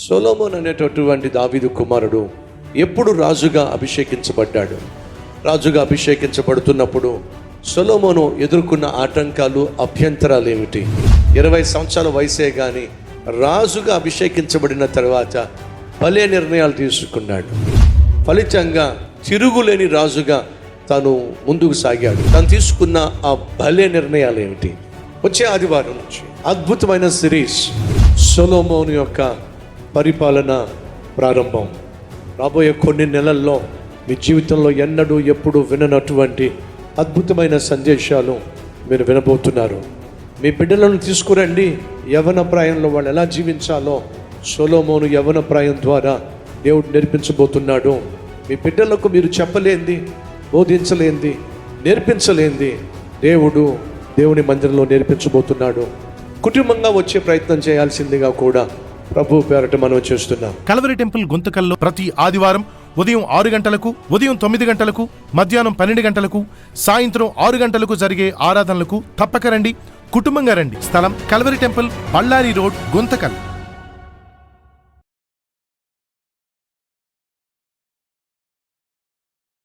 సొలొమోను అనేటటువంటి దావీదు కుమారుడు ఎప్పుడు రాజుగా అభిషేకించబడ్డాడు. రాజుగా అభిషేకించబడుతున్నప్పుడు సొలొమోను ఎదుర్కొన్న ఆటంకాలు, అభ్యంతరాలు ఏమిటి? 20 సంవత్సరాల వయసే కానీ రాజుగా అభిషేకించబడిన తర్వాత భలే నిర్ణయాలు తీసుకున్నాడు. ఫలితంగా తిరుగులేని రాజుగా తాను ముందుకు సాగాడు. తాను తీసుకున్న ఆ భలే నిర్ణయాలు ఏమిటి? వచ్చే ఆదివారం నుంచి అద్భుతమైన సిరీస్ సొలొమోను యొక్క పరిపాలన ప్రారంభం. రాబోయే కొన్ని నెలల్లో మీ జీవితంలో ఎన్నడూ ఎప్పుడు విననటువంటి అద్భుతమైన సందేశాలు మీరు వినబోతున్నారు. మీ బిడ్డలను తీసుకురండి. యవ్వన ప్రాయంలో వాళ్ళు ఎలా జీవించాలో సొలొమోను యవ్వన ప్రాయం ద్వారా దేవుడు నేర్పించబోతున్నాడు. మీ బిడ్డలకు మీరు చెప్పలేంది, బోధించలేంది, నేర్పించలేంది దేవుని మందిరంలో నేర్పించబోతున్నాడు. కుటుంబంగా వచ్చే ప్రయత్నం చేయాల్సిందిగా కూడా ప్రభు పేరట మనం చేస్తున్నాం. కల్వరి టెంపుల్ గుంతకల్లో ప్రతి ఆదివారం ఉదయం 6 గంటలకు, ఉదయం 9 గంటలకు, మధ్యాహ్నం 12 గంటలకు, సాయంత్రం 6 గంటలకు జరిగే ఆరాధనలకు తప్పక రండి. కుటుంబంగా రండి. స్థలం Calvary temple, Ballari road, Guntakal.